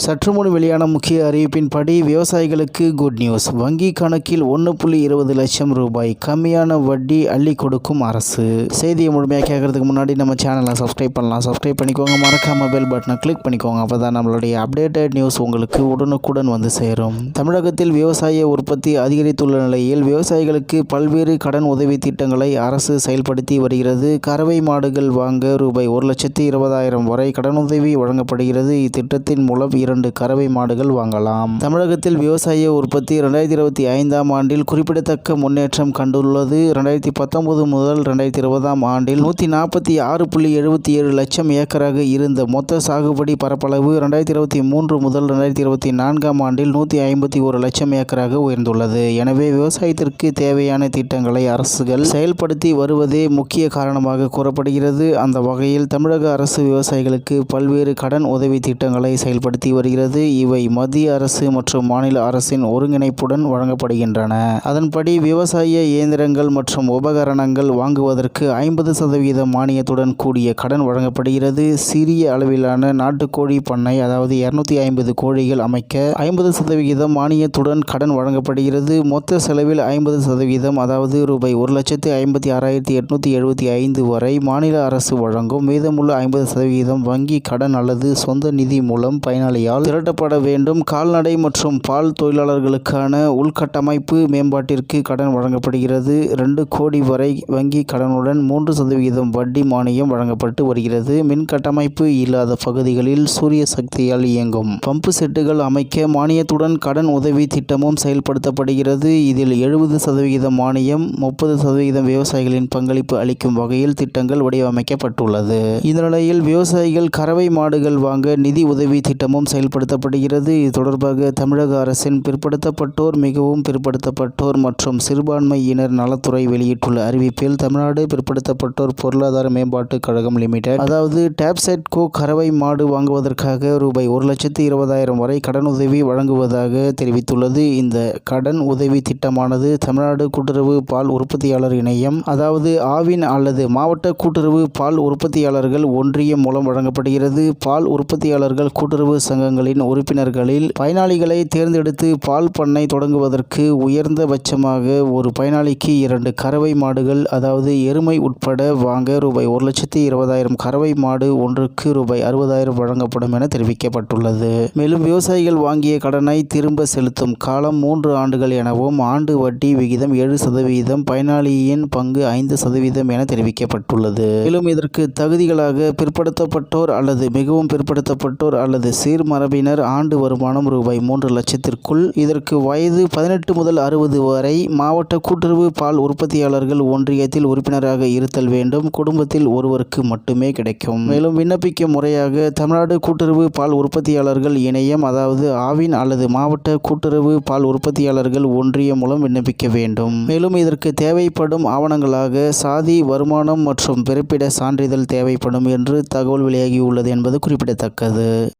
சற்று முன் வெளியான முக்கிய அறிவிப்பின்படி விவசாயிகளுக்கு குட் நியூஸ். வங்கி கணக்கில் 1.20 லட்சம் ரூபாய் கம்மியான வட்டி அள்ளி கொடுக்கும் அரசு. செய்தியை முழுமையாக கேட்கறதுக்கு முன்னாடி நம்ம சேனலை சப்ஸ்கிரைப் பண்ணலாம். சப்ஸ்கிரைப் பண்ணிக்கோங்க. மறக்காம பெல் பட்டனை கிளிக் பண்ணிக்கோங்க. அப்போ தான் நம்மளுடைய அப்டேட்டட் நியூஸ் உங்களுக்கு உடனுக்குடன் வந்து சேரும். தமிழகத்தில் விவசாய உற்பத்தி அதிகரித்துள்ள நிலையில் விவசாயிகளுக்கு பல்வேறு கடன் உதவி திட்டங்களை அரசு செயல்படுத்தி வருகிறது. கறவை மாடுகள் வாங்க ரூபாய் 1,20,000 வரை கடனுதவி வழங்கப்படுகிறது. இத்திட்டத்தின் மூலம் 2 கறவை மாடுகள் வாங்கலாம். தமிழகத்தில் விவசாய உற்பத்தி 2025ஆம் ஆண்டில் குறிப்பிடத்தக்க முன்னேற்றம் கண்டுள்ளது. 2019 முதல் 2020ஆம் ஆண்டில் 146.77 லட்சம் ஏக்கராக இருந்த மொத்த சாகுபடி பரப்பளவு 2023 முதல் 2024ஆம் ஆண்டில் 151 லட்சம் ஏக்கராக உயர்ந்துள்ளது. எனவே விவசாயத்திற்கு தேவையான திட்டங்களை அரசுகள் செயல்படுத்தி வருவதே முக்கிய காரணமாக கூறப்படுகிறது. அந்த வகையில் தமிழக அரசு விவசாயிகளுக்கு பல்வேறு கடன் உதவி திட்டங்களை செயல்படுத்தி வருகிறது. இவை மத்திய அரசு மற்றும் மாநில அரசின் ஒருங்கிணைப்புடன் வழங்கப்படுகின்றன. அதன்படி விவசாய இயந்திரங்கள் மற்றும் உபகரணங்கள் வாங்குவதற்கு 50% மானியத்துடன் கூடிய கடன் வழங்கப்படுகிறது. சிறிய அளவிலான நாட்டுக்கோழி பண்ணை, அதாவது 250 கோழிகள் அமைக்க 50% மானியத்துடன் கடன் வழங்கப்படுகிறது. மொத்த செலவில் 50%, அதாவது ரூபாய் 1,56,875 வரை மாநில அரசு வழங்கும். மீதமுள்ள 50% வங்கி கடன் அல்லது சொந்த நிதி மூலம் பயனாளியால் திரட்டப்பட வேண்டும். கால்நடை மற்றும் பால் தொழிலாளர்களுக்கான உள்கட்டமைப்பு மேம்பாட்டிற்கு கடன் வழங்கப்படுகிறது. 2 கோடி வரை வங்கி கடனுடன் 3% வட்டி மானியம் வழங்கப்பட்டு வருகிறது. மின் கட்டமைப்பு இல்லாத பகுதிகளில் சூரிய சக்தியால் இயங்கும் பம்பு செட்டுகள் அமைக்க மானியத்துடன் கடன் உதவி திட்டமும் செயல்படுத்தப்படுகிறது. இதில் 70% மானியம், 30% விவசாயிகளின் பங்களிப்பு அளிக்கும் வகையில் திட்டங்கள் வடிவமைக்கப்பட்டுள்ளது. இந்த நிலையில் விவசாயிகள் கறவை மாடுகள் வாங்க நிதி உதவி திட்டமும் செயல்படுத்தப்படுகிறது. இது தொடர்பாக தமிழக அரசின் பிற்படுத்தப்பட்டோர், மிகவும் பிற்படுத்தப்பட்டோர் மற்றும் சிறுபான்மையினர் நலத்துறை வெளியிட்டுள்ள அறிவிப்பில் தமிழ்நாடு பிற்படுத்தப்பட்டோர் பொருளாதார மேம்பாட்டு கழகம் லிமிடெட், அதாவது டாப்செட்கோ கறவை மாடு வாங்குவதற்காக ரூபாய் 1,20,000 வரை கடனுதவி வழங்குவதாக தெரிவித்துள்ளது. இந்த கடன் உதவி திட்டமானது தமிழ்நாடு கூட்டுறவு பால் உற்பத்தியாளர் இணையம், அதாவது ஆவின் அல்லது மாவட்ட கூட்டுறவு பால் உற்பத்தியாளர்கள் ஒன்றியம் மூலம் வழங்கப்படுகிறது. பால் உற்பத்தியாளர்கள் கூட்டுறவு சங்கங்களின் உறுப்பினர்களில் பயனாளிகளை தேர்ந்தெடுத்து பால் பண்ணை தொடங்குவதற்கு உயர்ந்தபட்சமாக ஒரு பயனாளிக்கு 2 கறவை மாடுகள், அதாவது எருமை உட்பட வாங்க ரூபாய் 1,20,000, கறவை மாடு ஒன்றுக்கு ரூபாய் 60,000 வழங்கப்படும் என தெரிவிக்கப்பட்டுள்ளது. மேலும் விவசாயிகள் வாங்கிய கடனை திரும்ப செலுத்தும் காலம் 3 ஆண்டுகள் எனவும் ஆண்டு வட்டி விகிதம் 7%, பயனாளியின் பங்கு 5% என தெரிவிக்கப்பட்டுள்ளது. மேலும் இதற்கு தகுதிகளாக பிற்படுத்தப்பட்டோர் அல்லது மிகவும் பிற்படுத்தப்பட்டோர் அல்லது சீர்மரபினர் ஆண்டு வருமானம் ரூபாய் 3 லட்சத்திற்குள், இதற்கு வயது 18 முதல் 60 வரை, மாவட்ட கூட்டுறவு பால் உற்பத்தியாளர்கள் ஒன்றியத்தில் உறுப்பினராக இருத்தல் வேண்டும். குடும்பத்தில் ஒருவருக்கு மட்டுமே கிடைக்கும். மேலும் விண்ணப்பிக்கும் முறையாக தமிழ்நாடு கூட்டுறவு பால் உற்பத்தியாளர்கள் இணையம், அதாவது ஆவின் அல்லது மாவட்ட கூட்டுறவு பால் உற்பத்தியாளர்கள் ஒன்றியம் மூலம் விண்ணப்பிக்க வேண்டும். மேலும் இதற்கு தேவைப்படும் ஆவணங்களாக சாதி, வருமானம் மற்றும் பிறப்பிட சான்றிதழ் தேவைப்படும் என்று தகவல் வெளியாகியுள்ளது என்பது குறிப்பிடத்தக்கது.